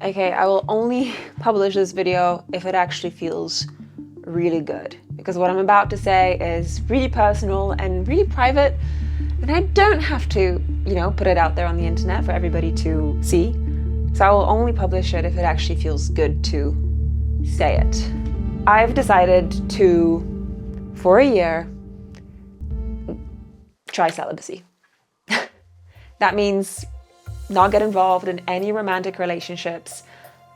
Okay, I will only publish this video if it actually feels really good, because what I'm about to say is really personal and really private, and I don't have to, put it out there on the internet for everybody to see. So I will only publish it if it actually feels good to say it. I've decided to, for a year, try celibacy. That means not get involved in any romantic relationships,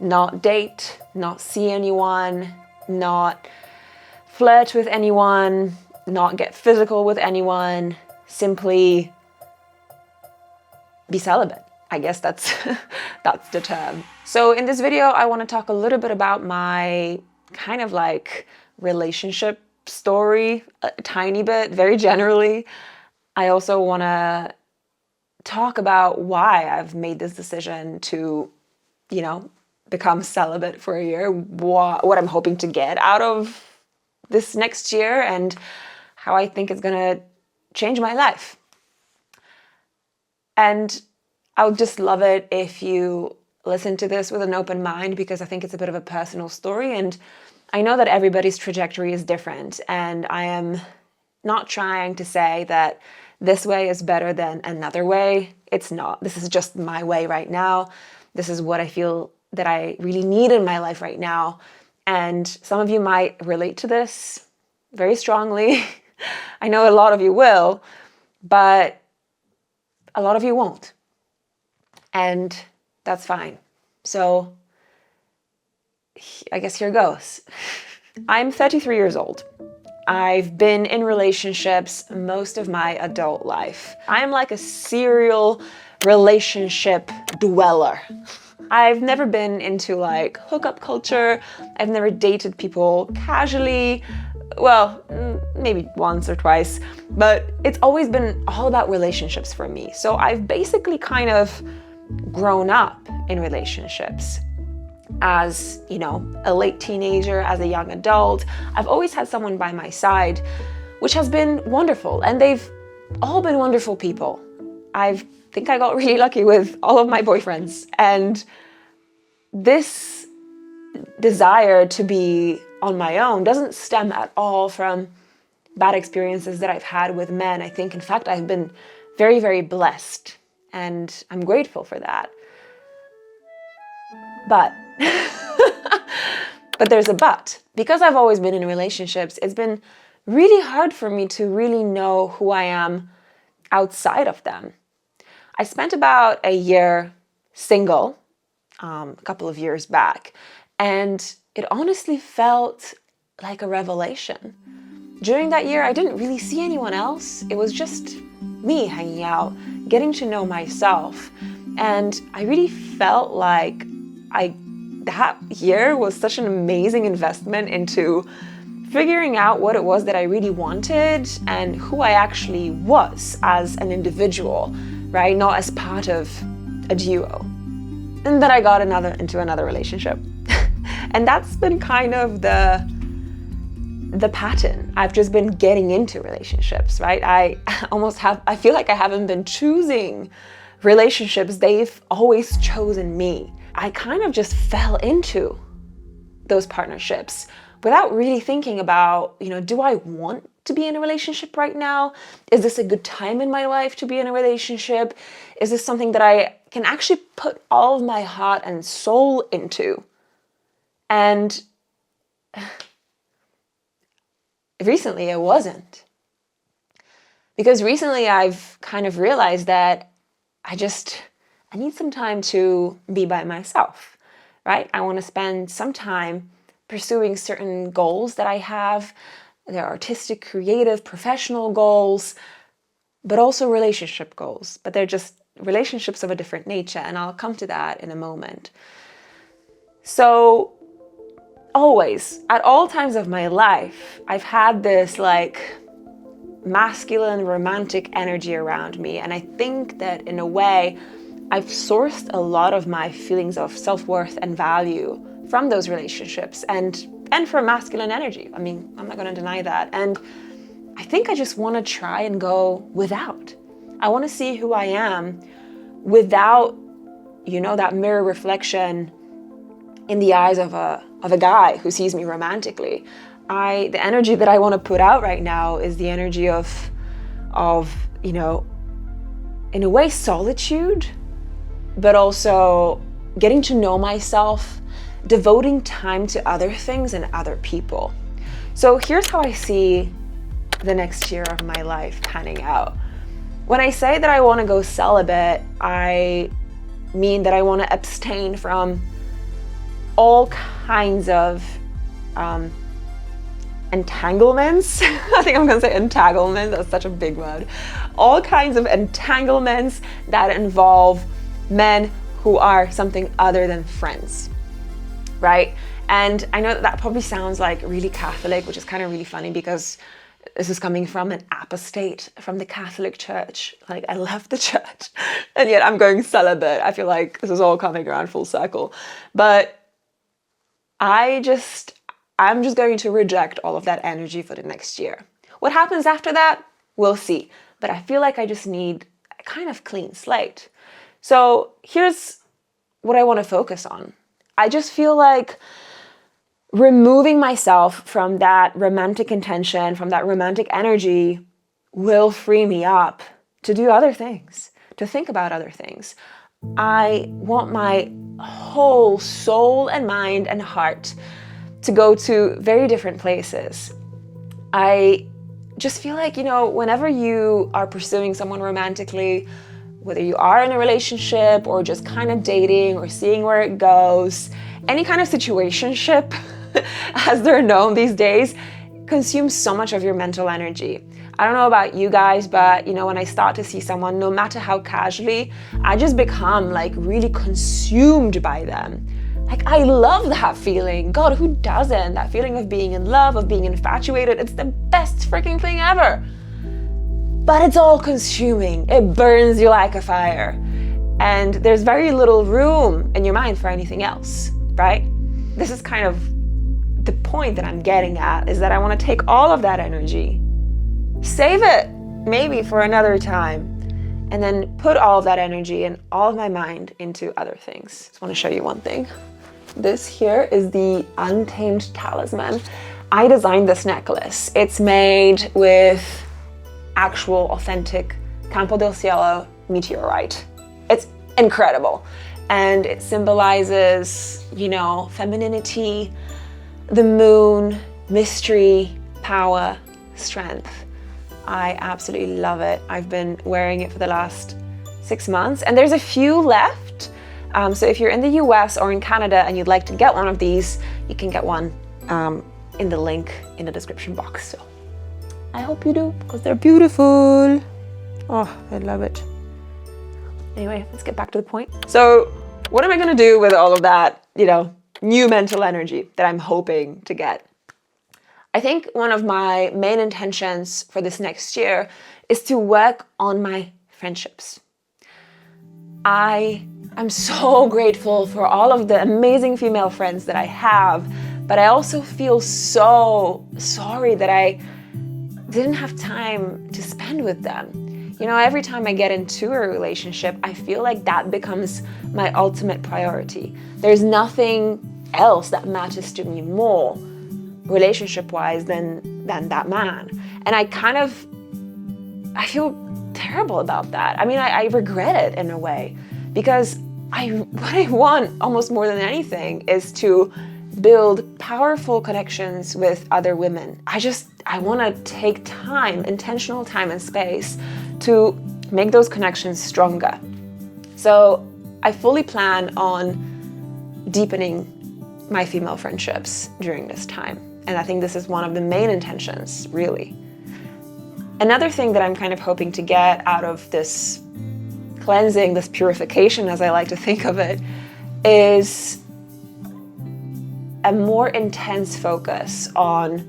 not date, not see anyone, not flirt with anyone, not get physical with anyone, simply be celibate. I guess that's that's the term. So in this video, I want to talk a little bit about my kind of like relationship story, a tiny bit, very generally. I also want to talk about why I've made this decision to, become celibate for a year, what I'm hoping to get out of this next year, and how I think it's gonna change my life. And I would just love it if you listen to this with an open mind, because I think it's a bit of a personal story, and I know that everybody's trajectory is different, and I am not trying to say that this way is better than another way. It's not. This is just my way right now. This is what I feel that I really need in my life right now. And some of you might relate to this very strongly. I know a lot of you will, but a lot of you won't. And that's fine. So I guess here goes. I'm 33 years old. I've been in relationships most of my adult life. I'm like a serial relationship dweller. I've never been into like hookup culture. I've never dated people casually. Well, maybe once or twice, but it's always been all about relationships for me. So I've basically kind of grown up in relationships. As, a late teenager, as a young adult, I've always had someone by my side, which has been wonderful. And they've all been wonderful people. I think I got really lucky with all of my boyfriends. And this desire to be on my own doesn't stem at all from bad experiences that I've had with men. I think, in fact, I've been very, very blessed. And I'm grateful for that. But there's a but. Because I've always been in relationships, it's been really hard for me to really know who I am outside of them. I spent about a year single, a couple of years back, and it honestly felt like a revelation. During that year, I didn't really see anyone else. It was just me hanging out, getting to know myself. And I really felt like that year was such an amazing investment into figuring out what it was that I really wanted and who I actually was as an individual, right? Not as part of a duo. And then I got into another relationship. And that's been kind of the pattern. I've just been getting into relationships, right? I feel like I haven't been choosing relationships. They've always chosen me. I kind of just fell into those partnerships without really thinking about, do I want to be in a relationship right now? Is this a good time in my life to be in a relationship? Is this something that I can actually put all of my heart and soul into? And recently it wasn't. Because recently I've kind of realized that I need some time to be by myself, right? I want to spend some time pursuing certain goals that I have. They're artistic, creative, professional goals, but also relationship goals. But they're just relationships of a different nature, and I'll come to that in a moment. So always, at all times of my life, I've had this like masculine, romantic energy around me. And I think that in a way, I've sourced a lot of my feelings of self-worth and value from those relationships and from masculine energy. I mean, I'm not going to deny that. And I think I just want to try and go without. I want to see who I am without, that mirror reflection in the eyes of a guy who sees me romantically. The energy that I want to put out right now is the energy of, you know, in a way, solitude, but also getting to know myself, devoting time to other things and other people. So here's how I see the next year of my life panning out. When I say that I want to go celibate, I mean that I want to abstain from all kinds of entanglements. I think I'm gonna say entanglement, that's such a big word. All kinds of entanglements that involve men who are something other than friends, right? And I know that probably sounds like really Catholic, which is kind of really funny because this is coming from an apostate from the Catholic Church. Like, I love the church, and yet I'm going celibate. I feel like this is all coming around full circle. But I'm just going to reject all of that energy for the next year. What happens after that, we'll see. But I feel like I just need a kind of clean slate. So here's what I want to focus on. I just feel like removing myself from that romantic intention, from that romantic energy, will free me up to do other things, to think about other things. I want my whole soul and mind and heart to go to very different places. I just feel like, you know, whenever you are pursuing someone romantically, whether you are in a relationship or just kind of dating or seeing where it goes, any kind of situationship, as they're known these days, consumes so much of your mental energy. I don't know about you guys, but you know, when I start to see someone, no matter how casually, I just become like really consumed by them. Like, I love that feeling. God, who doesn't? That feeling of being in love, of being infatuated. It's the best freaking thing ever. But it's all consuming. It burns you like a fire. And there's very little room in your mind for anything else, right? This is kind of the point that I'm getting at, is that I want to take all of that energy, save it maybe for another time, and then put all of that energy and all of my mind into other things. Just want to show you one thing. This here is the Untamed Talisman. I designed this necklace. It's made with actual authentic Campo del Cielo meteorite. It's incredible. And it symbolizes, you know, femininity, the moon, mystery, power, strength. I absolutely love it. I've been wearing it for the last 6 months, and there's a few left. So if you're in the US or in Canada and you'd like to get one of these, you can get one in the link in the description box. So I hope you do, because they're beautiful. Oh, I love it. Anyway, let's get back to the point. So what am I gonna do with all of that, you know, new mental energy that I'm hoping to get? I think one of my main intentions for this next year is to work on my friendships. I'm so grateful for all of the amazing female friends that I have, but I also feel so sorry that I didn't have time to spend with them. You know, every time I get into a relationship, I feel like that becomes my ultimate priority. There's nothing else that matters to me more relationship-wise than that man. And I feel terrible about that. I mean, I regret it in a way, because what I want almost more than anything is to build powerful connections with other women. I want to take time, intentional time and space to make those connections stronger. So I fully plan on deepening my female friendships during this time. And I think this is one of the main intentions, really. Another thing that I'm kind of hoping to get out of this cleansing, this purification, as I like to think of it, is a more intense focus on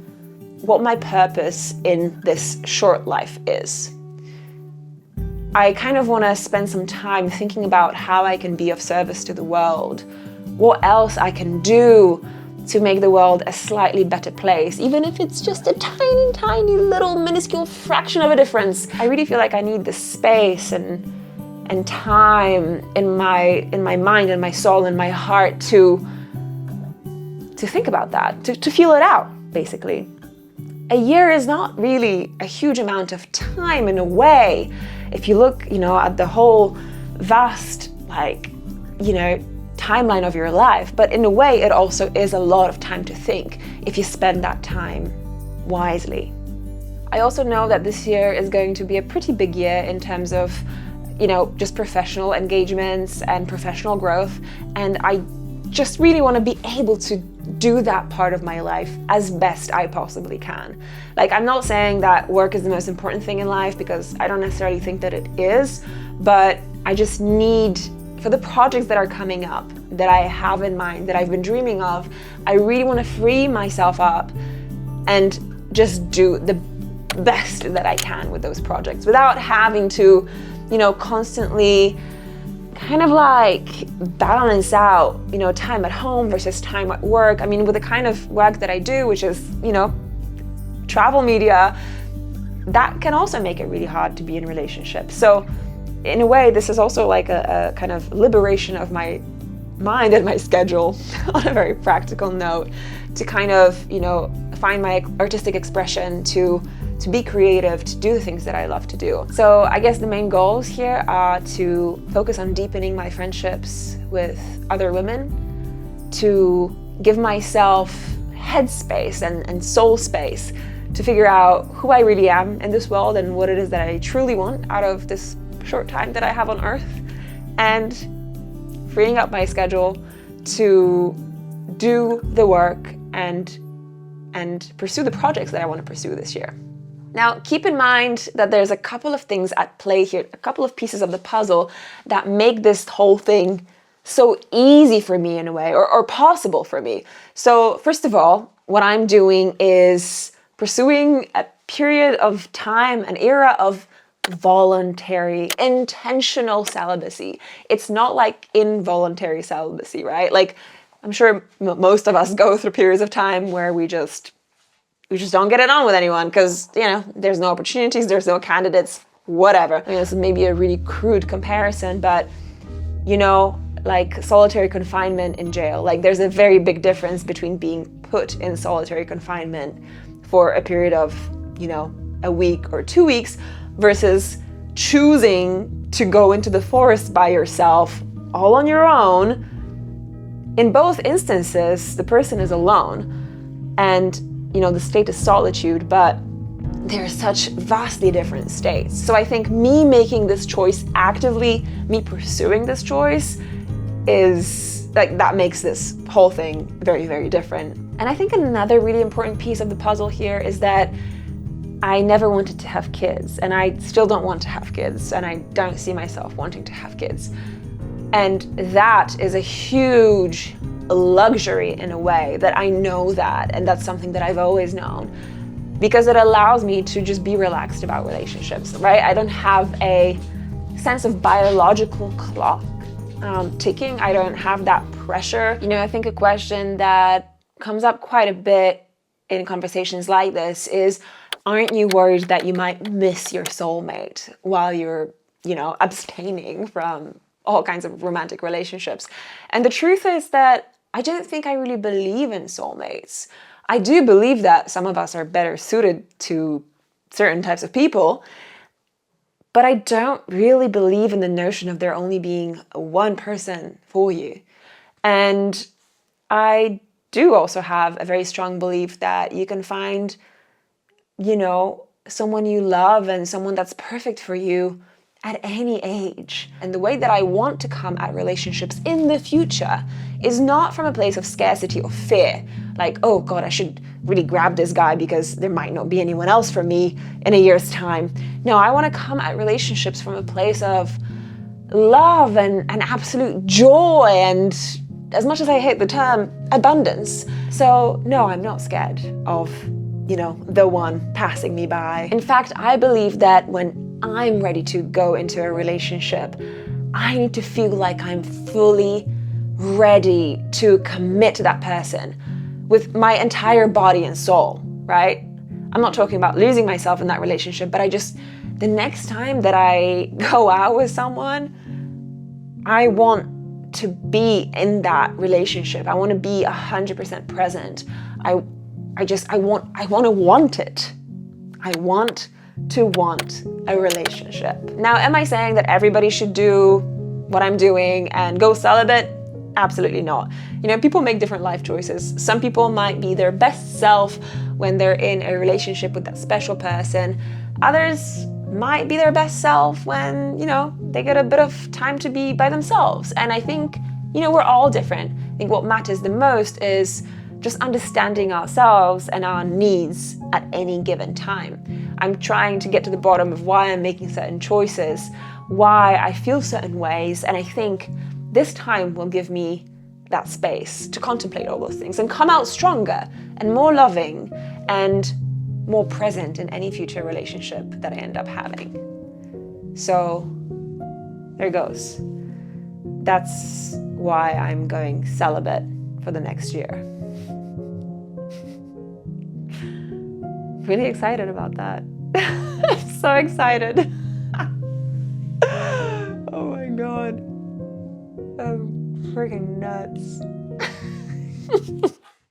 what my purpose in this short life is. I kind of want to spend some time thinking about how I can be of service to the world, what else I can do to make the world a slightly better place, even if it's just a tiny, tiny little minuscule fraction of a difference. I really feel like I need the space and time in my mind and my soul and my heart to think about that, to feel it out, basically. A year is not really a huge amount of time in a way. If you look, at the whole vast, timeline of your life, but in a way, it also is a lot of time to think if you spend that time wisely. I also know that this year is going to be a pretty big year in terms of, just professional engagements and professional growth. And I just really want to be able to do that part of my life as best I possibly can. I'm not saying that work is the most important thing in life, because I don't necessarily think that it is, but I just need, for the projects that are coming up, that I have in mind, that I've been dreaming of, I really want to free myself up and just do the best that I can with those projects without having to, constantly kind of balance out, time at home versus time at work. I mean, with the kind of work that I do, which is, travel media, that can also make it really hard to be in relationships. So in a way, this is also a kind of liberation of my mind and my schedule on a very practical note, to kind of, find my artistic expression, to be creative, to do the things that I love to do. So I guess the main goals here are to focus on deepening my friendships with other women, to give myself headspace and soul space to figure out who I really am in this world and what it is that I truly want out of this short time that I have on Earth, and freeing up my schedule to do the work and pursue the projects that I want to pursue this year. Now, keep in mind that there's a couple of things at play here, a couple of pieces of the puzzle that make this whole thing so easy for me in a way, or possible for me. So first of all, what I'm doing is pursuing a period of time, an era of voluntary, intentional celibacy. It's not like involuntary celibacy, right? I'm sure most of us go through periods of time where we just don't get it on with anyone because, there's no opportunities, there's no candidates, whatever. This is maybe a really crude comparison, but, solitary confinement in jail. There's a very big difference between being put in solitary confinement for a period of, a week or 2 weeks versus choosing to go into the forest by yourself, all on your own. In both instances, the person is alone and, the state is solitude, but they're such vastly different states. So I think me making this choice actively, me pursuing this choice is that makes this whole thing very, very different. And I think another really important piece of the puzzle here is that I never wanted to have kids, and I still don't want to have kids, and I don't see myself wanting to have kids. And that is a huge luxury in a way, that I know that, and that's something that I've always known, because it allows me to just be relaxed about relationships, right? I don't have a sense of biological clock ticking. I don't have that pressure. I think a question that comes up quite a bit in conversations like this is, aren't you worried that you might miss your soulmate while you're, abstaining from all kinds of romantic relationships? And the truth is that I don't think I really believe in soulmates. I do believe that some of us are better suited to certain types of people, but I don't really believe in the notion of there only being one person for you. And I do also have a very strong belief that you can find, someone you love and someone that's perfect for you at any age. And the way that I want to come at relationships in the future is not from a place of scarcity or fear. Oh God, I should really grab this guy because there might not be anyone else for me in a year's time. No, I want to come at relationships from a place of love and absolute joy, and as much as I hate the term, abundance. So no, I'm not scared of, the one passing me by. In fact, I believe that when I'm ready to go into a relationship, I need to feel like I'm fully ready to commit to that person with my entire body and soul, right? I'm not talking about losing myself in that relationship, but the next time that I go out with someone, I want to be in that relationship. I want to be 100% present. I want to want it. I want to want a relationship. Now, am I saying that everybody should do what I'm doing and go celibate? Absolutely not. People make different life choices. Some people might be their best self when they're in a relationship with that special person. Others might be their best self when, they get a bit of time to be by themselves. And I think, we're all different. I think what matters the most is just understanding ourselves and our needs at any given time. I'm trying to get to the bottom of why I'm making certain choices, why I feel certain ways, and I think this time will give me that space to contemplate all those things and come out stronger and more loving and more present in any future relationship that I end up having. So there goes. That's why I'm going celibate for the next year. Really excited about that. I'm so excited. Oh my God. I'm freaking nuts.